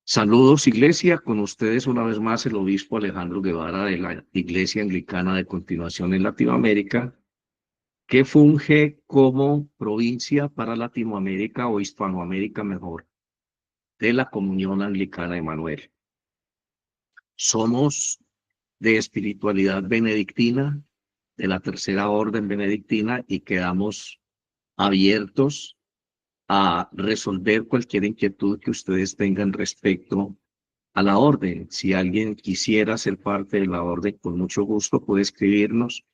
Saludos, Iglesia. Con ustedes una vez más el obispo Alejandro Guevara de la Iglesia Anglicana de Continuación en Latinoamérica, que funge como provincia para Latinoamérica o Hispanoamérica mejor, de la Comunión Anglicana Emanuel. Somos de espiritualidad benedictina, de la Tercera Orden Benedictina, y quedamos abiertos a resolver cualquier inquietud que ustedes tengan respecto a la orden. Si alguien quisiera ser parte de la orden, con mucho gusto puede escribirnos.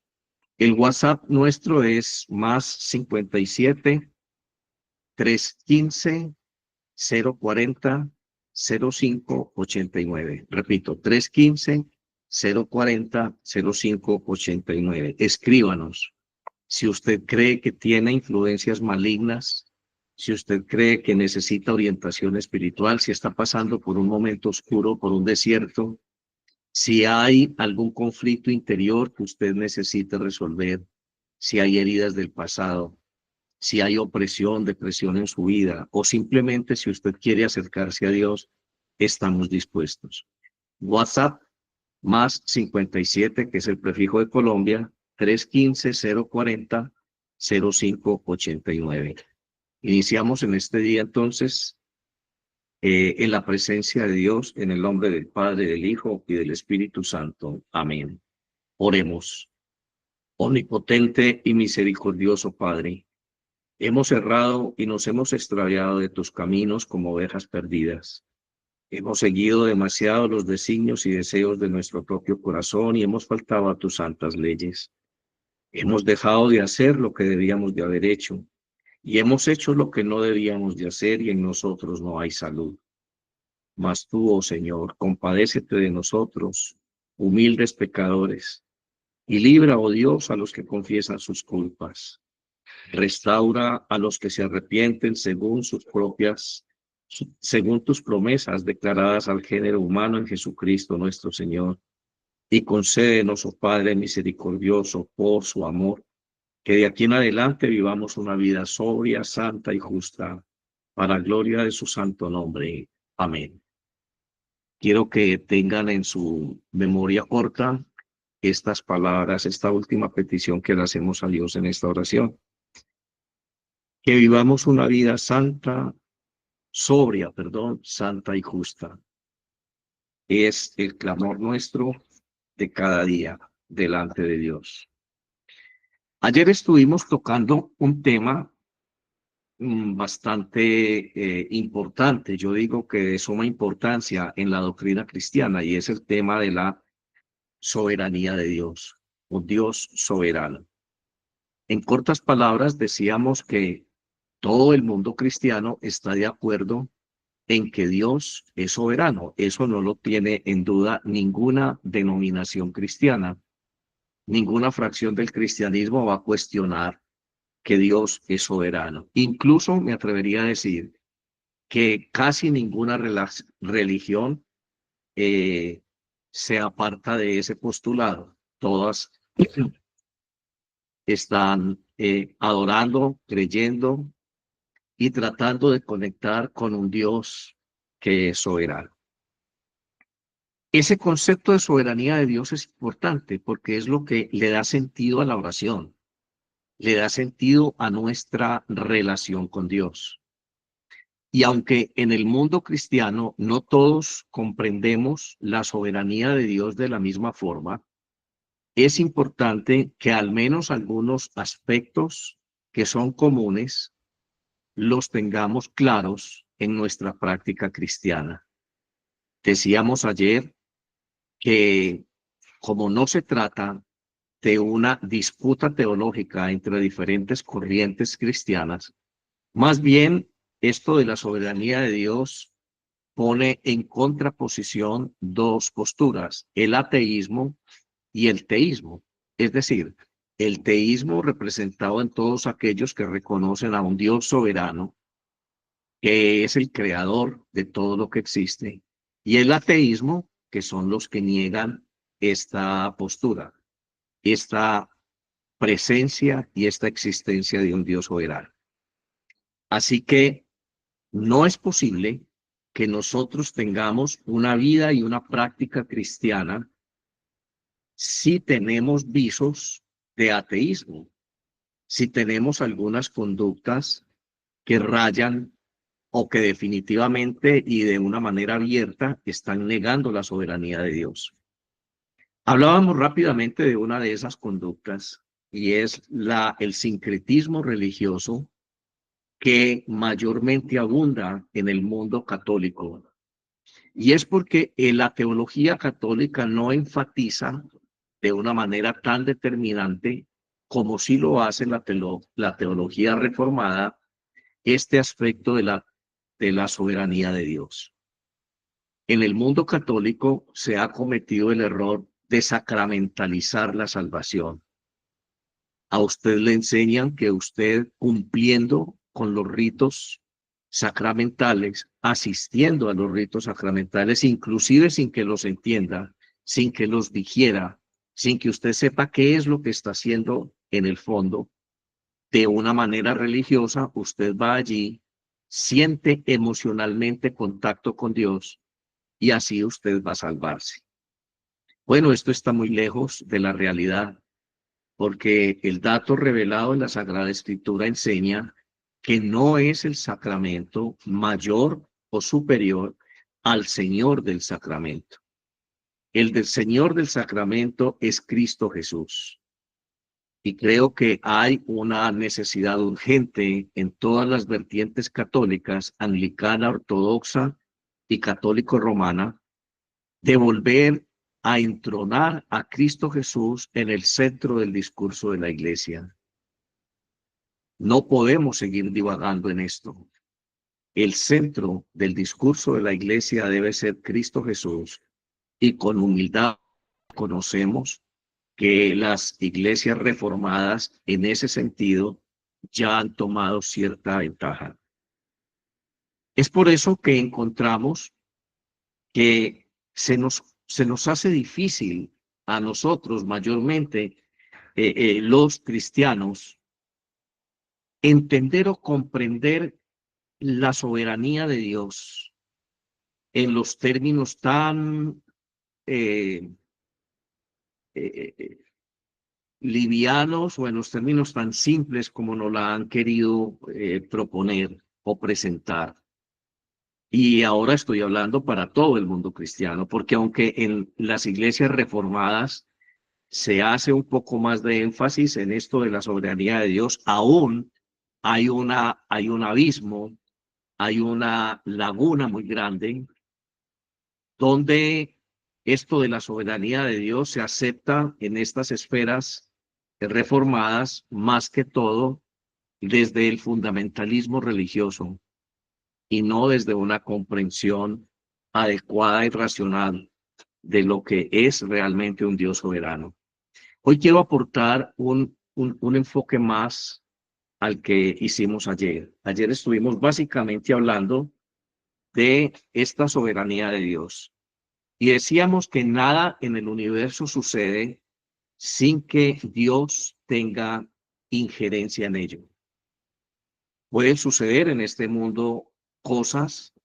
El WhatsApp nuestro es más 57 315 040 0589. Repito, 315 040 0589. Escríbanos. Si usted cree que tiene influencias malignas, si usted cree que necesita orientación espiritual, si está pasando por un momento oscuro, por un desierto, si hay algún conflicto interior que usted necesite resolver, si hay heridas del pasado, si hay opresión, depresión en su vida, o simplemente si usted quiere acercarse a Dios, estamos dispuestos. WhatsApp más 57, que es el prefijo de Colombia, 315 040 0589. Iniciamos en este día entonces en la presencia de Dios, en el nombre del Padre, del Hijo y del Espíritu Santo. Amén. Oremos. Omnipotente y misericordioso Padre, hemos errado y nos hemos extraviado de tus caminos como ovejas perdidas. Hemos seguido demasiado los designios y deseos de nuestro propio corazón y hemos faltado a tus santas leyes. Hemos dejado de hacer lo que debíamos de haber hecho y hemos hecho lo que no debíamos de hacer y en nosotros no hay salud. Mas tú, oh Señor, compadécete de nosotros, humildes pecadores, y libra, oh Dios, a los que confiesan sus culpas. Restaura a los que se arrepienten según tus promesas declaradas al género humano en Jesucristo nuestro Señor. Y concédenos, oh Padre misericordioso, por su amor, que de aquí en adelante vivamos una vida sobria, santa y justa, para gloria de su santo nombre. Amén. Quiero que tengan en su memoria corta estas palabras, esta última petición que le hacemos a Dios en esta oración. Que vivamos una vida santa y justa. Es el clamor nuestro de cada día delante de Dios. Ayer estuvimos tocando un tema bastante importante, yo digo que de suma importancia en la doctrina cristiana, y es el tema de la soberanía de Dios, o Dios soberano. En cortas palabras, decíamos que todo el mundo cristiano está de acuerdo en que Dios es soberano. Eso no lo tiene en duda ninguna denominación cristiana. Ninguna fracción del cristianismo va a cuestionar que Dios es soberano. Incluso me atrevería a decir que casi ninguna religión se aparta de ese postulado. Todas están adorando, creyendo y tratando de conectar con un Dios que es soberano. Ese concepto de soberanía de Dios es importante porque es lo que le da sentido a la oración, le da sentido a nuestra relación con Dios. Y aunque en el mundo cristiano no todos comprendemos la soberanía de Dios de la misma forma, es importante que al menos algunos aspectos que son comunes los tengamos claros en nuestra práctica cristiana. Decíamos ayer que como no se trata de una disputa teológica entre diferentes corrientes cristianas, más bien esto de la soberanía de Dios pone en contraposición dos posturas, el ateísmo y el teísmo. Es decir, el teísmo representado en todos aquellos que reconocen a un Dios soberano, que es el creador de todo lo que existe, y el ateísmo, que son los que niegan esta postura, esta presencia y esta existencia de un Dios soberano. Así que no es posible que nosotros tengamos una vida y una práctica cristiana si tenemos visos de ateísmo, si tenemos algunas conductas que rayan o que definitivamente y de una manera abierta están negando la soberanía de Dios. Hablábamos rápidamente de una de esas conductas y es el sincretismo religioso que mayormente abunda en el mundo católico. Y es porque la teología católica no enfatiza de una manera tan determinante como sí lo hace la teología reformada este aspecto de la soberanía de Dios. En el mundo católico se ha cometido el error de sacramentalizar la salvación. A usted le enseñan que usted cumpliendo con los ritos sacramentales, asistiendo a los ritos sacramentales, inclusive sin que los entienda, sin que los digiera, sin que usted sepa qué es lo que está haciendo en el fondo, de una manera religiosa, usted va allí, siente emocionalmente contacto con Dios y así usted va a salvarse. Bueno, esto está muy lejos de la realidad, porque el dato revelado en la Sagrada Escritura enseña que no es el sacramento mayor o superior al Señor del sacramento. El del Señor del sacramento es Cristo Jesús. Y creo que hay una necesidad urgente en todas las vertientes católicas, anglicana, ortodoxa y católico-romana, de volver a entronar a Cristo Jesús en el centro del discurso de la Iglesia. No podemos seguir divagando en esto. El centro del discurso de la Iglesia debe ser Cristo Jesús y con humildad conocemos que las iglesias reformadas en ese sentido ya han tomado cierta ventaja. Es por eso que encontramos que se nos hace difícil a nosotros mayormente los cristianos entender o comprender la soberanía de Dios en los términos tan eh, eh, livianos o en los términos tan simples como nos la han querido proponer o presentar. Y ahora estoy hablando para todo el mundo cristiano, porque aunque en las iglesias reformadas se hace un poco más de énfasis en esto de la soberanía de Dios, aún hay un abismo, hay una laguna muy grande donde esto de la soberanía de Dios se acepta en estas esferas reformadas más que todo desde el fundamentalismo religioso y no desde una comprensión adecuada y racional de lo que es realmente un Dios soberano. Hoy quiero aportar un enfoque más al que hicimos ayer. Ayer estuvimos básicamente hablando de esta soberanía de Dios y decíamos que nada en el universo sucede sin que Dios tenga injerencia en ello. Pueden suceder en este mundo cosas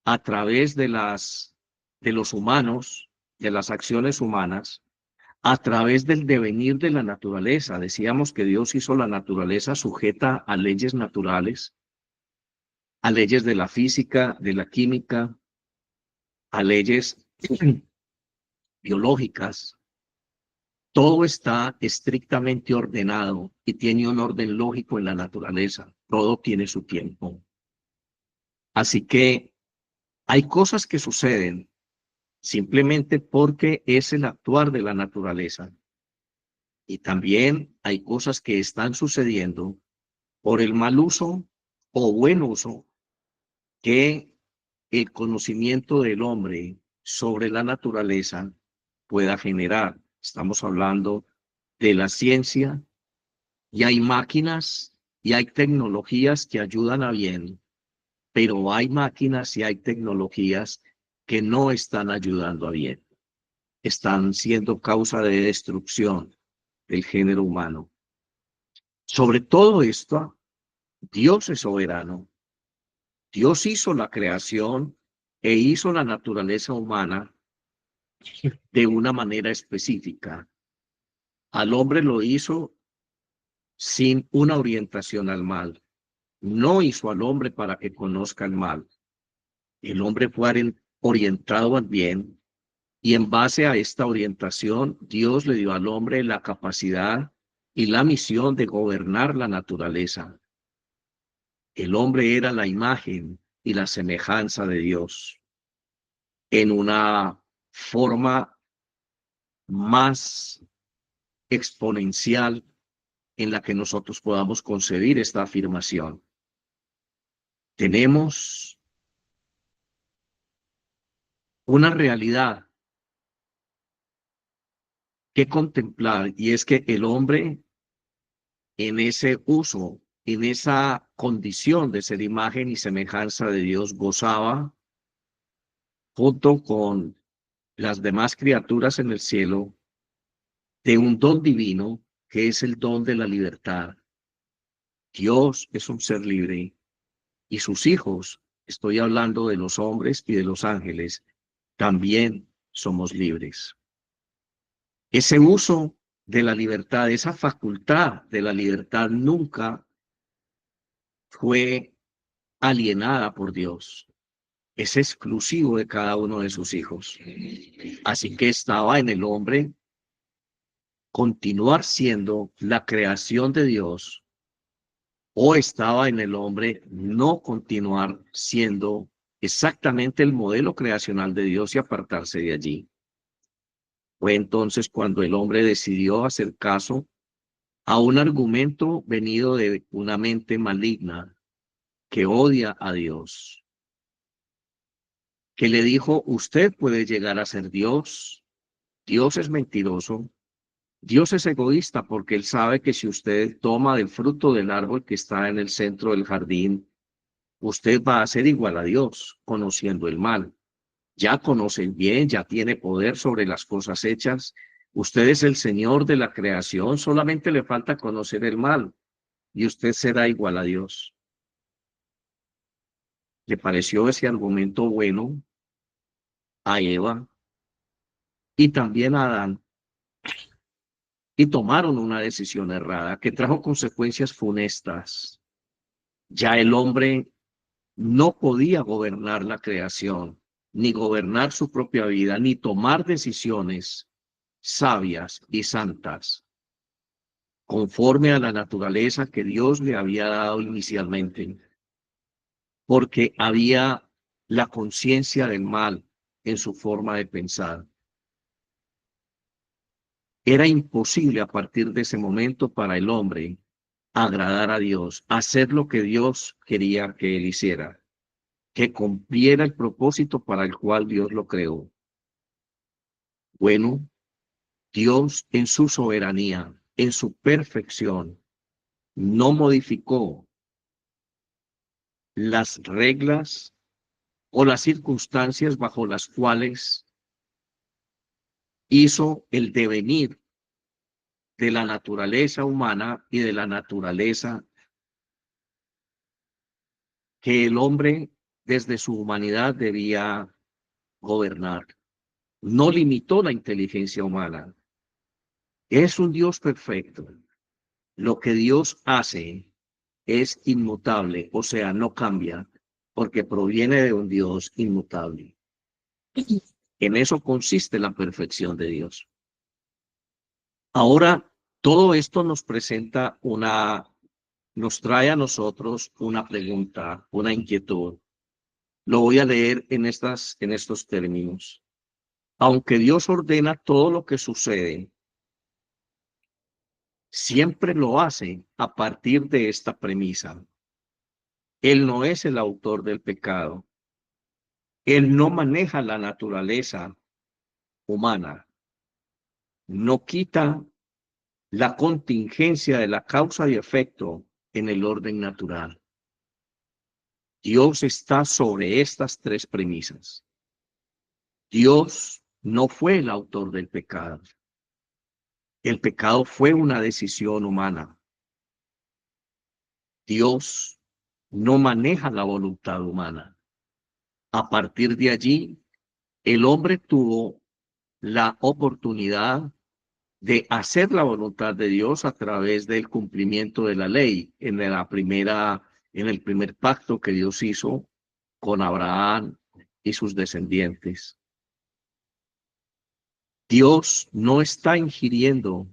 a través de los humanos, de las acciones humanas, a través del devenir de la naturaleza. Decíamos que Dios hizo la naturaleza sujeta a leyes naturales, a leyes de la física, de la química, a leyes biológicas. Todo está estrictamente ordenado y tiene un orden lógico en la naturaleza. Todo tiene su tiempo. Así que hay cosas que suceden simplemente porque es el actuar de la naturaleza. Y también hay cosas que están sucediendo por el mal uso o buen uso que el conocimiento del hombre sobre la naturaleza pueda generar. Estamos hablando de la ciencia y hay máquinas y hay tecnologías que ayudan a bien, pero hay máquinas y hay tecnologías que no están ayudando a bien. Están siendo causa de destrucción del género humano. Sobre todo esto, Dios es soberano. Dios hizo la creación e hizo la naturaleza humana de una manera específica. Al hombre lo hizo sin una orientación al mal. No hizo al hombre para que conozca el mal. El hombre fue orientado al bien y en base a esta orientación, Dios le dio al hombre la capacidad y la misión de gobernar la naturaleza. El hombre era la imagen y la semejanza de Dios en una forma más exponencial en la que nosotros podamos concebir esta afirmación. Tenemos una realidad que contemplar y es que el hombre en ese uso, en esa condición de ser imagen y semejanza de Dios, gozaba junto con las demás criaturas en el cielo de un don divino que es el don de la libertad. Dios es un ser libre y sus hijos, estoy hablando de los hombres y de los ángeles, también somos libres. Ese uso de la libertad, esa facultad de la libertad nunca fue alienada por Dios. Es exclusivo de cada uno de sus hijos. Así que estaba en el hombre continuar siendo la creación de Dios o estaba en el hombre no continuar siendo exactamente el modelo creacional de Dios y apartarse de allí. Fue entonces cuando el hombre decidió hacer caso a un argumento venido de una mente maligna que odia a Dios, que le dijo, usted puede llegar a ser Dios. Dios es mentiroso. Dios es egoísta porque él sabe que si usted toma del fruto del árbol que está en el centro del jardín, usted va a ser igual a Dios, conociendo el mal. Ya conoce el bien, ya tiene poder sobre las cosas hechas. Usted es el Señor de la creación, solamente le falta conocer el mal y usted será igual a Dios. ¿Le pareció ese argumento bueno a Eva y también a Adán? Y tomaron una decisión errada que trajo consecuencias funestas. Ya el hombre no podía gobernar la creación, ni gobernar su propia vida, ni tomar decisiones sabias y santas, conforme a la naturaleza que Dios le había dado inicialmente, porque había la conciencia del mal en su forma de pensar. Era imposible a partir de ese momento para el hombre agradar a Dios, hacer lo que Dios quería que él hiciera, que cumpliera el propósito para el cual Dios lo creó. Bueno, Dios en su soberanía, en su perfección, no modificó las reglas o las circunstancias bajo las cuales hizo el devenir de la naturaleza humana y de la naturaleza que el hombre desde su humanidad debía gobernar. No limitó la inteligencia humana. Es un Dios perfecto. Lo que Dios hace es inmutable, o sea, no cambia, porque proviene de un Dios inmutable. En eso consiste la perfección de Dios. Ahora, todo esto nos presenta nos trae a nosotros una pregunta, una inquietud. Lo voy a leer en estos términos. Aunque Dios ordena todo lo que sucede, siempre lo hace a partir de esta premisa. Él no es el autor del pecado. Él no maneja la naturaleza humana. No quita la contingencia de la causa y efecto en el orden natural. Dios está sobre estas tres premisas. Dios no fue el autor del pecado. El pecado fue una decisión humana. Dios no maneja la voluntad humana. A partir de allí, el hombre tuvo la oportunidad de hacer la voluntad de Dios a través del cumplimiento de la ley en el primer pacto que Dios hizo con Abraham y sus descendientes. Dios no está ingiriendo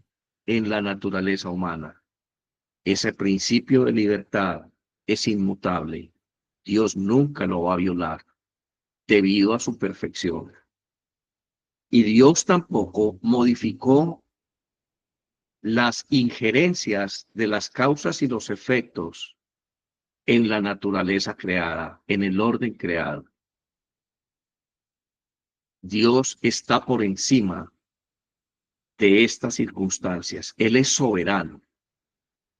en la naturaleza humana. Ese principio de libertad es inmutable. Dios nunca lo va a violar debido a su perfección. Y Dios tampoco modificó las injerencias de las causas y los efectos en la naturaleza creada, en el orden creado. Dios está por encima de estas circunstancias. Él es soberano.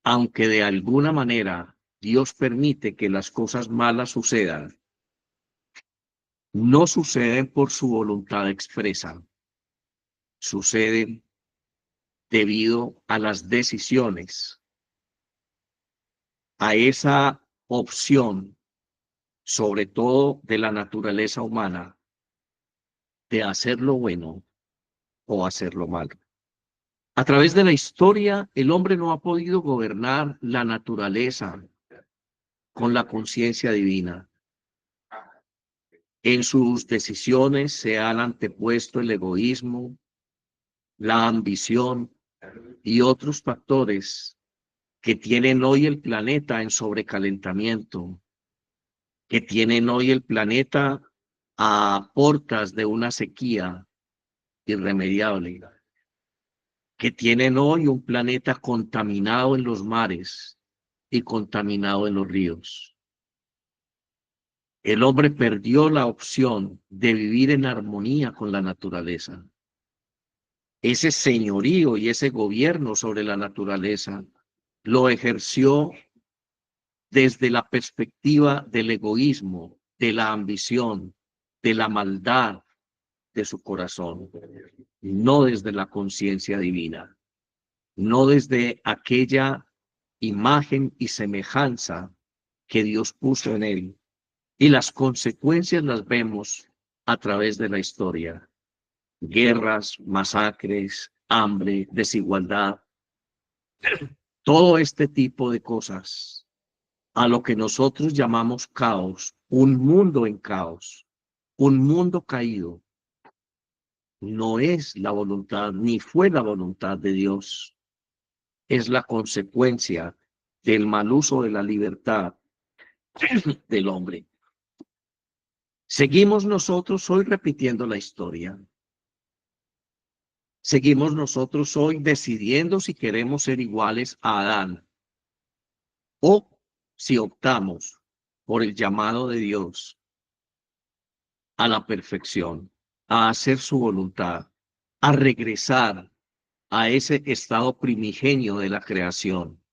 Aunque de alguna manera Dios permite que las cosas malas sucedan, no suceden por su voluntad expresa, suceden debido a las decisiones, a esa opción, sobre todo de la naturaleza humana, de hacer lo bueno o hacer lo malo. A través de la historia, el hombre no ha podido gobernar la naturaleza con la conciencia divina. En sus decisiones se han antepuesto el egoísmo, la ambición y otros factores que tienen hoy el planeta en sobrecalentamiento, que tienen hoy el planeta a portas de una sequía irremediable, que tienen hoy un planeta contaminado en los mares y contaminado en los ríos. El hombre perdió la opción de vivir en armonía con la naturaleza. Ese señorío y ese gobierno sobre la naturaleza lo ejerció desde la perspectiva del egoísmo, de la ambición, de la maldad de su corazón, no desde la conciencia divina, no desde aquella imagen y semejanza que Dios puso en él. Y las consecuencias las vemos a través de la historia. Guerras, masacres, hambre, desigualdad, todo este tipo de cosas a lo que nosotros llamamos caos, un mundo en caos, un mundo caído, no es la voluntad, ni fue la voluntad de Dios. Es la consecuencia del mal uso de la libertad del hombre. Seguimos nosotros hoy repitiendo la historia. Seguimos nosotros hoy decidiendo si queremos ser iguales a Adán o si optamos por el llamado de Dios a la perfección, a hacer su voluntad, a regresar a ese estado primigenio de la creación.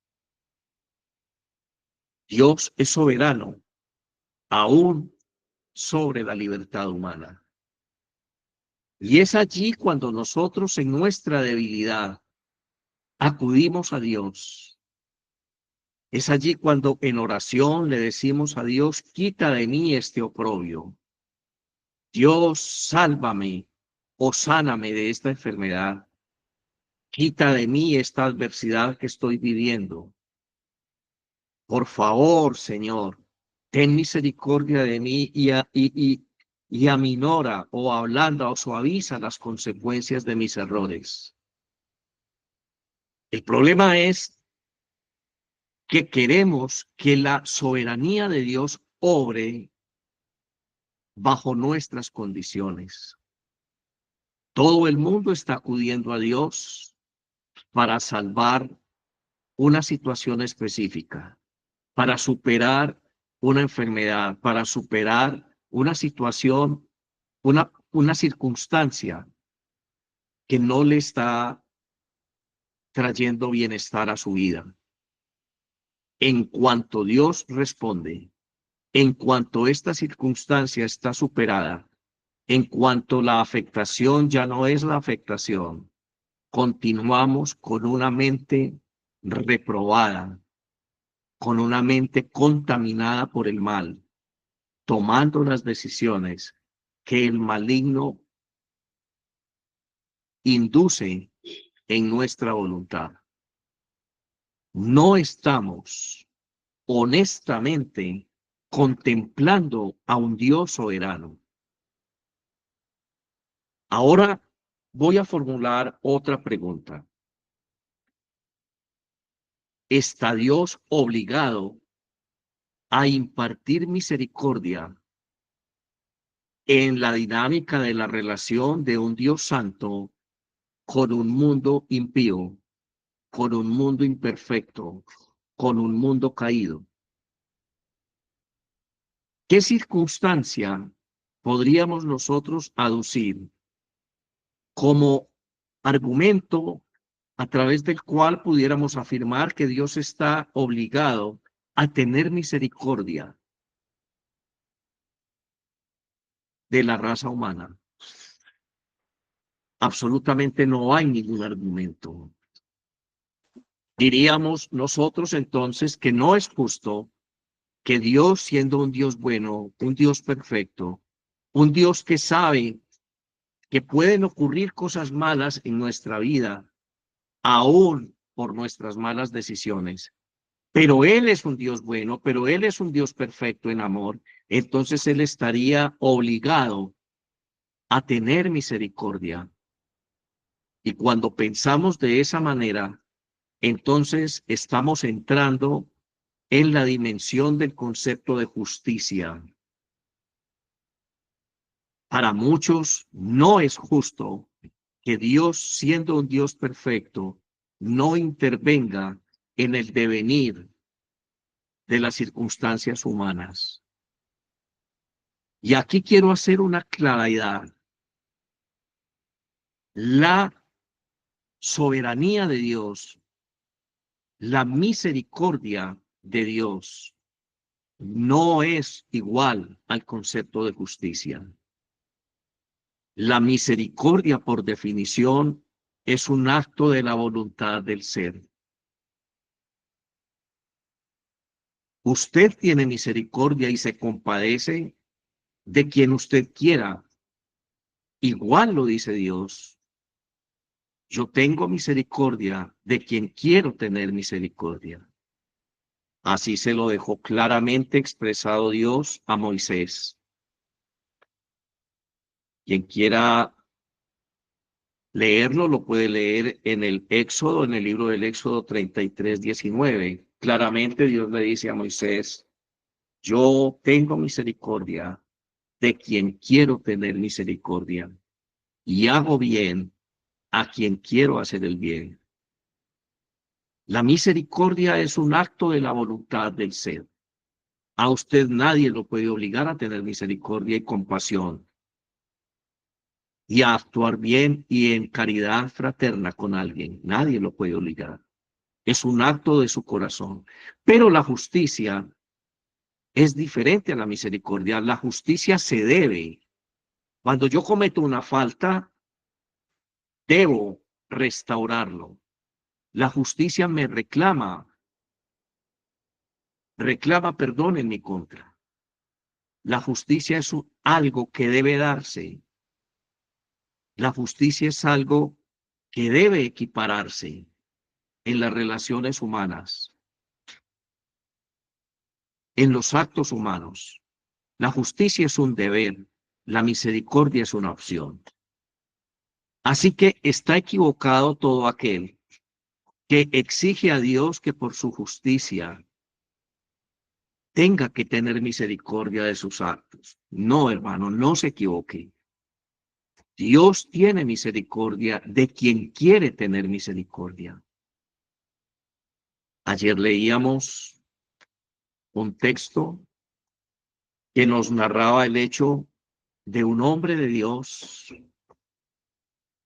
Dios es soberano, aún sobre la libertad humana. Y es allí cuando nosotros en nuestra debilidad acudimos a Dios. Es allí cuando en oración le decimos a Dios, quita de mí este oprobio. Dios, sálvame o sáname de esta enfermedad. Quita de mí esta adversidad que estoy viviendo. Por favor, Señor, ten misericordia de mí y aminora o ablanda o suaviza las consecuencias de mis errores. El problema es que queremos que la soberanía de Dios obre bajo nuestras condiciones. Todo el mundo está acudiendo a Dios para salvar una situación específica, para superar una enfermedad, para superar una situación, una circunstancia que no le está trayendo bienestar a su vida. En cuanto Dios responde, en cuanto esta circunstancia está superada, en cuanto la afectación ya no es la afectación, continuamos con una mente reprobada, con una mente contaminada por el mal, tomando las decisiones que el maligno induce en nuestra voluntad. No estamos honestamente contemplando a un Dios soberano. Ahora voy a formular otra pregunta. ¿Está Dios obligado a impartir misericordia en la dinámica de la relación de un Dios santo con un mundo impío, con un mundo imperfecto, con un mundo caído? ¿Qué circunstancia podríamos nosotros aducir como argumento a través del cual pudiéramos afirmar que Dios está obligado a tener misericordia de la raza humana? Absolutamente no hay ningún argumento. Diríamos nosotros entonces que no es justo que Dios, siendo un Dios bueno, un Dios perfecto, un Dios que sabe que pueden ocurrir cosas malas en nuestra vida, aún por nuestras malas decisiones, pero Él es un Dios bueno, pero Él es un Dios perfecto en amor, entonces Él estaría obligado a tener misericordia. Y cuando pensamos de esa manera, entonces estamos entrando en la dimensión del concepto de justicia. Para muchos no es justo que Dios, siendo un Dios perfecto, no intervenga en el devenir de las circunstancias humanas. Y aquí quiero hacer una claridad. La soberanía de Dios, la misericordia de Dios, no es igual al concepto de justicia. La misericordia, por definición, es un acto de la voluntad del ser. Usted tiene misericordia y se compadece de quien usted quiera. Igual lo dice Dios. Yo tengo misericordia de quien quiero tener misericordia. Así se lo dejó claramente expresado Dios a Moisés. Quien quiera leerlo, lo puede leer en el Éxodo, en el libro del Éxodo 33:19. Claramente Dios le dice a Moisés, yo tengo misericordia de quien quiero tener misericordia y hago bien a quien quiero hacer el bien. La misericordia es un acto de la voluntad del ser. A usted nadie lo puede obligar a tener misericordia y compasión y a actuar bien y en caridad fraterna con alguien. Nadie lo puede obligar. Es un acto de su corazón. Pero la justicia es diferente a la misericordia. La justicia se debe. Cuando yo cometo una falta, debo restaurarlo. La justicia me reclama perdón en mi contra. La justicia es algo que debe darse. La justicia es algo que debe equipararse en las relaciones humanas, en los actos humanos. La justicia es un deber, la misericordia es una opción. Así que está equivocado todo aquel que exige a Dios que por su justicia tenga que tener misericordia de sus actos. No, hermano, no se equivoque. Dios tiene misericordia de quien quiere tener misericordia. Ayer leíamos un texto que nos narraba el hecho de un hombre de Dios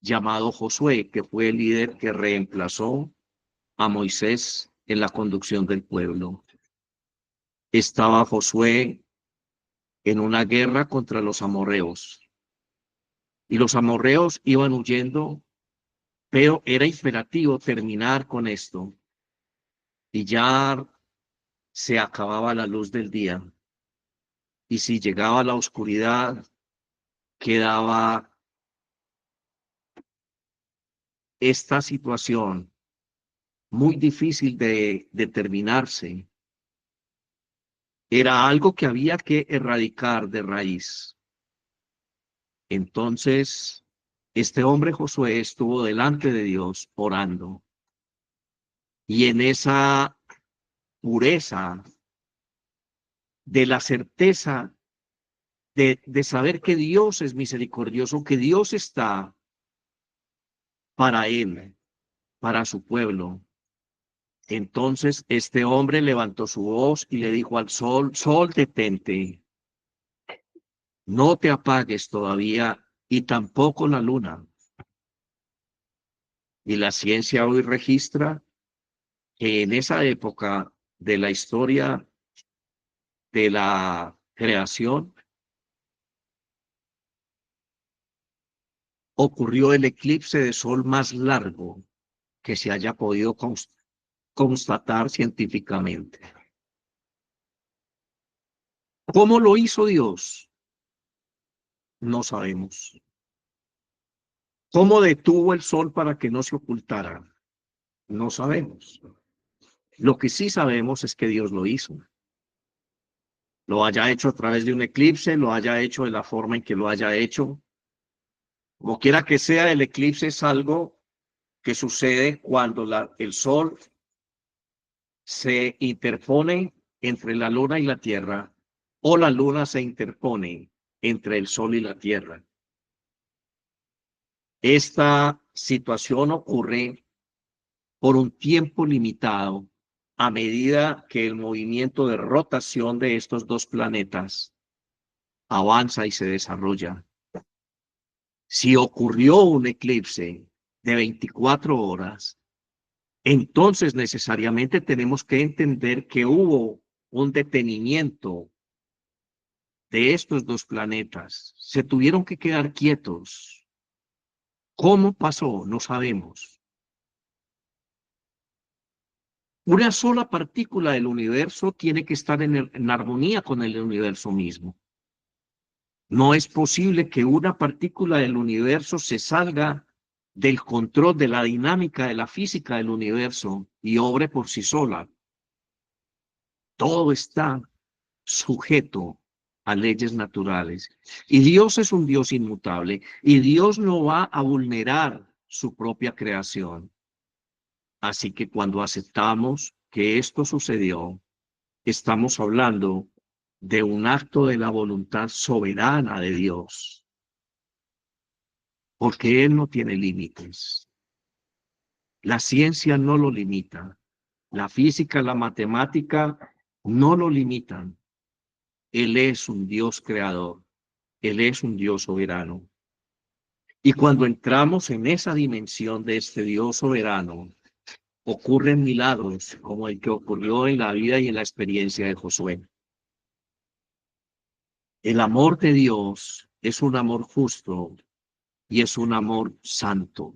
llamado Josué, que fue el líder que reemplazó a Moisés en la conducción del pueblo. Estaba Josué en una guerra contra los amorreos y los amorreos iban huyendo, pero era imperativo terminar con esto y ya se acababa la luz del día. Y si llegaba la oscuridad, quedaba esta situación muy difícil de determinarse. Era algo que había que erradicar de raíz. Entonces, este hombre Josué estuvo delante de Dios orando. Y en esa pureza de la certeza de saber que Dios es misericordioso, que Dios está para él, para su pueblo. Entonces este hombre levantó su voz y le dijo al sol, sol, detente, no te apagues todavía y tampoco la luna. Y la ciencia hoy registra que en esa época de la historia de la creación ocurrió el eclipse de sol más largo que se haya podido constatar científicamente. ¿Cómo lo hizo Dios? No sabemos. ¿Cómo detuvo el sol para que no se ocultara? No sabemos. Lo que sí sabemos es que Dios lo hizo. Lo haya hecho a través de un eclipse, lo haya hecho de la forma en que lo haya hecho. Como quiera que sea, el eclipse es algo que sucede cuando el sol se interpone entre la luna y la tierra, o la luna se interpone entre el sol y la tierra. Esta situación ocurre por un tiempo limitado a medida que el movimiento de rotación de estos dos planetas avanza y se desarrolla. Si ocurrió un eclipse de 24 horas, entonces necesariamente tenemos que entender que hubo un detenimiento de estos dos planetas. Se tuvieron que quedar quietos. ¿Cómo pasó? No sabemos. Una sola partícula del universo tiene que estar en armonía con el universo mismo. No es posible que una partícula del universo se salga del control de la dinámica de la física del universo y obre por sí sola. Todo está sujeto a leyes naturales. Y Dios es un Dios inmutable y Dios no va a vulnerar su propia creación. Así que cuando aceptamos que esto sucedió, estamos hablando de un acto de la voluntad soberana de Dios, porque Él no tiene límites. La ciencia no lo limita. La física, la matemática no lo limitan. Él es un Dios creador. Él es un Dios soberano. Y cuando entramos en esa dimensión de este Dios soberano, ocurren milagros como el que ocurrió en la vida y en la experiencia de Josué. El amor de Dios es un amor justo y es un amor santo.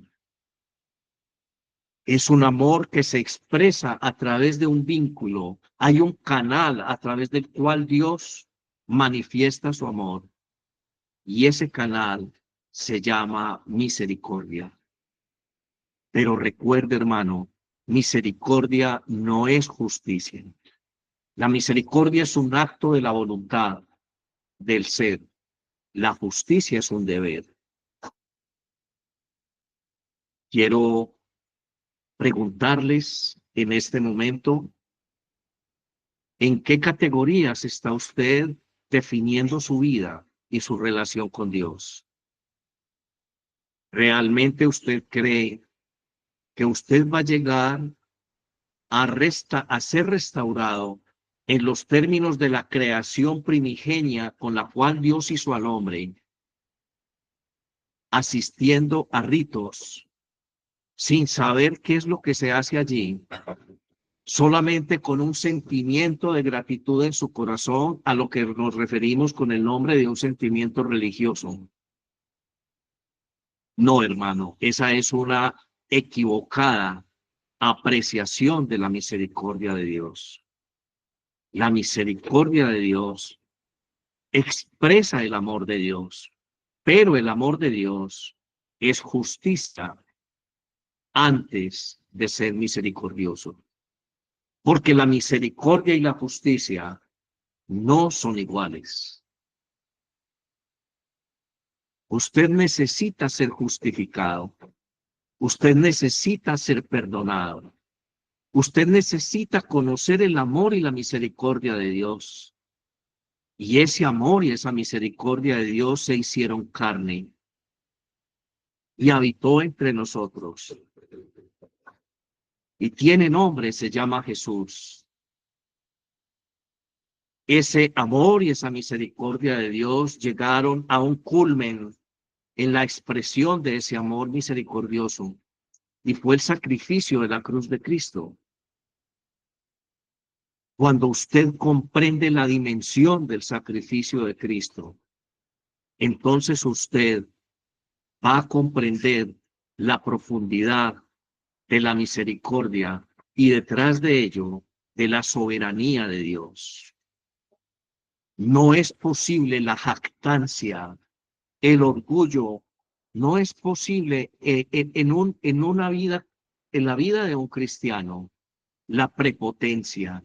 Es un amor que se expresa a través de un vínculo. Hay un canal a través del cual Dios manifiesta su amor. Y ese canal se llama misericordia. Pero recuerde, hermano, misericordia no es justicia. La misericordia es un acto de la voluntad del ser. La justicia es un deber. Quiero preguntarles en este momento, ¿en qué categorías está usted definiendo su vida y su relación con Dios? ¿Realmente usted cree que usted va a llegar a ser restaurado en los términos de la creación primigenia con la cual Dios hizo al hombre, asistiendo a ritos sin saber qué es lo que se hace allí, solamente con un sentimiento de gratitud en su corazón, a lo que nos referimos con el nombre de un sentimiento religioso? No, hermano, esa es una equivocada apreciación de la misericordia de Dios. La misericordia de Dios expresa el amor de Dios, pero el amor de Dios es justicia antes de ser misericordioso, porque la misericordia y la justicia no son iguales. Usted necesita ser justificado, usted necesita ser perdonado, usted necesita conocer el amor y la misericordia de Dios. Y ese amor y esa misericordia de Dios se hicieron carne y habitó entre nosotros. Y tiene nombre, se llama Jesús. Ese amor y esa misericordia de Dios llegaron a un culmen en la expresión de ese amor misericordioso, y fue el sacrificio de la cruz de Cristo. Cuando usted comprende la dimensión del sacrificio de Cristo, entonces usted va a comprender la profundidad de la misericordia y detrás de ello de la soberanía de Dios. No es posible la jactancia, el orgullo, no es posible en una vida, en la vida de un cristiano, la prepotencia,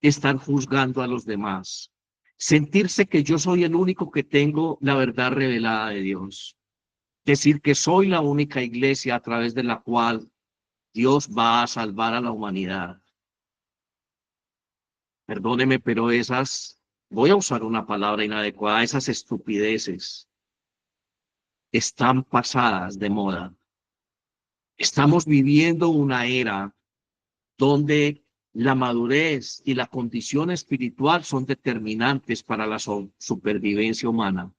estar juzgando a los demás, sentirse que yo soy el único que tengo la verdad revelada de Dios, decir que soy la única iglesia a través de la cual Dios va a salvar a la humanidad. Perdóneme, pero voy a usar una palabra inadecuada, esas estupideces están pasadas de moda. Estamos viviendo una era donde la madurez y la condición espiritual son determinantes para la supervivencia humana,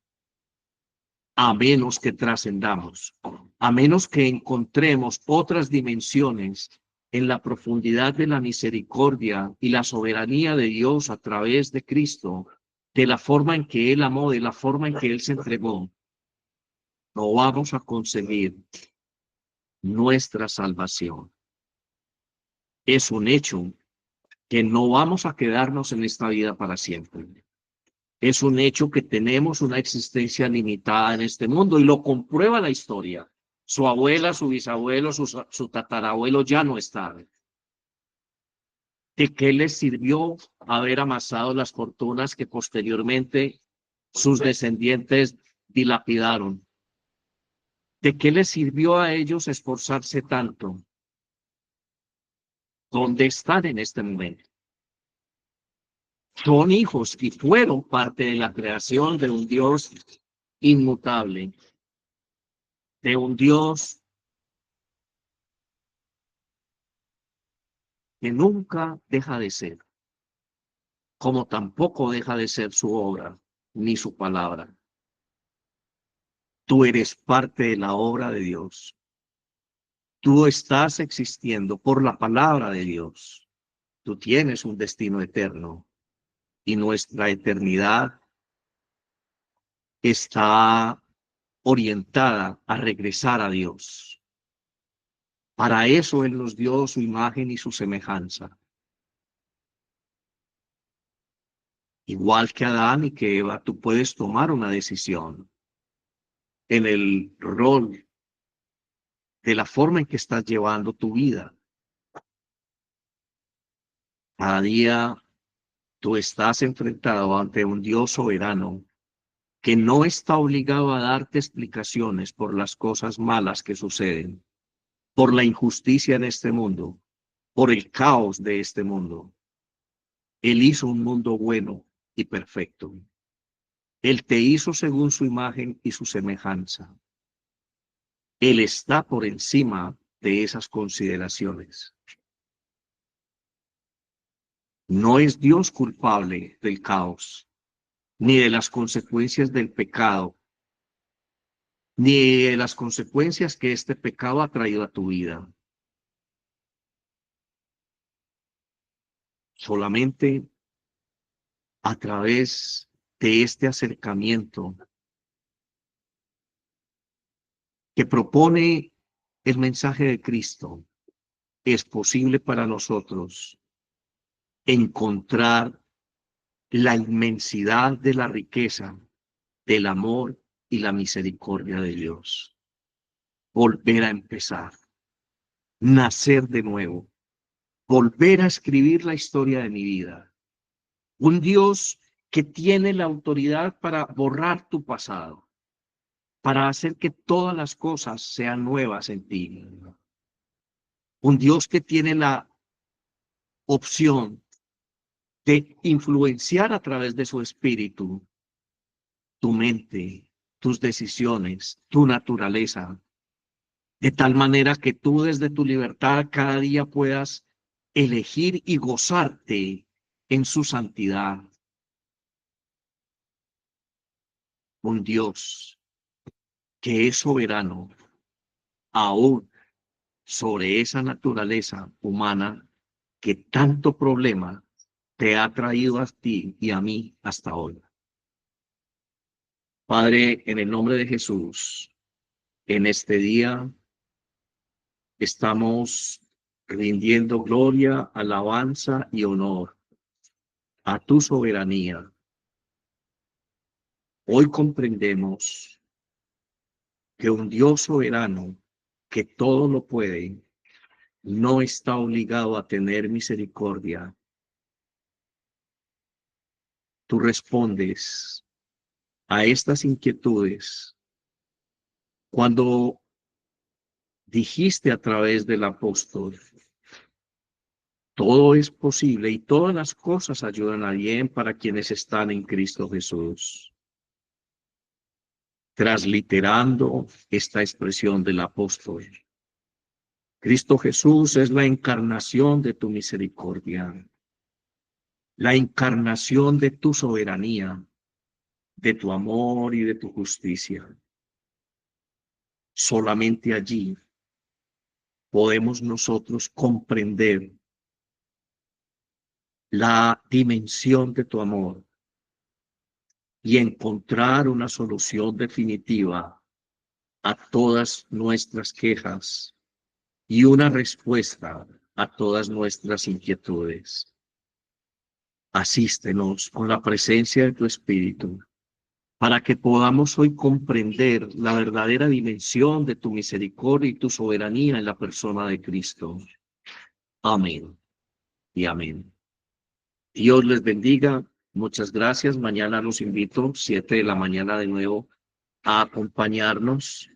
a menos que trascendamos, a menos que encontremos otras dimensiones en la profundidad de la misericordia y la soberanía de Dios a través de Cristo, de la forma en que Él amó, de la forma en que Él se entregó, no vamos a conseguir nuestra salvación. Es un hecho que no vamos a quedarnos en esta vida para siempre. Es un hecho que tenemos una existencia limitada en este mundo y lo comprueba la historia. Su abuela, su bisabuelo, su tatarabuelo ya no están. ¿De qué les sirvió haber amasado las fortunas que posteriormente sus descendientes dilapidaron? ¿De qué les sirvió a ellos esforzarse tanto? ¿Dónde están en este momento? Son hijos y fueron parte de la creación de un Dios inmutable, de un Dios que nunca deja de ser, como tampoco deja de ser su obra ni su palabra. Tú eres parte de la obra de Dios. Tú estás existiendo por la palabra de Dios. Tú tienes un destino eterno y nuestra eternidad está orientada a regresar a Dios. Para eso Él nos dio su imagen y su semejanza. Igual que Adán y que Eva, tú puedes tomar una decisión en el rol de la forma en que estás llevando tu vida. Cada día tú estás enfrentado ante un Dios soberano que no está obligado a darte explicaciones por las cosas malas que suceden, por la injusticia en este mundo, por el caos de este mundo. Él hizo un mundo bueno y perfecto. Él te hizo según su imagen y su semejanza. Él está por encima de esas consideraciones. No es Dios culpable del caos, ni de las consecuencias del pecado, ni de las consecuencias que este pecado ha traído a tu vida. Solamente a través de este acercamiento que propone el mensaje de Cristo, es posible para nosotros encontrar la inmensidad de la riqueza, del amor y la misericordia de Dios. Volver a empezar, nacer de nuevo, volver a escribir la historia de mi vida. Un Dios que tiene la autoridad para borrar tu pasado, para hacer que todas las cosas sean nuevas en ti. Un Dios que tiene la opción de influenciar a través de su espíritu tu mente, tus decisiones, tu naturaleza, de tal manera que tú desde tu libertad cada día puedas elegir y gozarte en su santidad. Un Dios que es soberano aún sobre esa naturaleza humana que tanto problema te ha traído a ti y a mí hasta hoy. Padre, en el nombre de Jesús, en este día estamos rindiendo gloria, alabanza y honor a tu soberanía. Hoy comprendemos que un Dios soberano que todo lo puede no está obligado a tener misericordia. Tú respondes a estas inquietudes cuando dijiste a través del apóstol: todo es posible y todas las cosas ayudan a bien para quienes están en Cristo Jesús. Transliterando esta expresión del apóstol, Cristo Jesús es la encarnación de tu misericordia, la encarnación de tu soberanía, de tu amor y de tu justicia. Solamente allí podemos nosotros comprender la dimensión de tu amor y encontrar una solución definitiva a todas nuestras quejas y una respuesta a todas nuestras inquietudes. Asístenos con la presencia de tu Espíritu para que podamos hoy comprender la verdadera dimensión de tu misericordia y tu soberanía en la persona de Cristo. Amén y amén. Dios les bendiga. Muchas gracias. Mañana los invito, 7 de la mañana de nuevo, a acompañarnos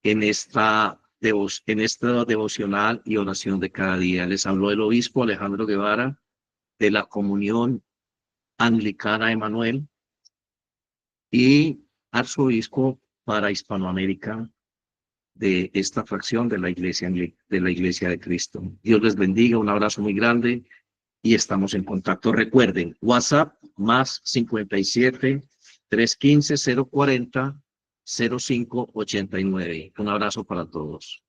en esta devocional y oración de cada día. Les habló el obispo Alejandro Guevara de la Comunión Anglicana Emanuel y arzobispo para Hispanoamérica de esta fracción de la Iglesia de Cristo. Dios les bendiga, un abrazo muy grande y estamos en contacto. Recuerden, WhatsApp más 57 315 040 0589. Un abrazo para todos.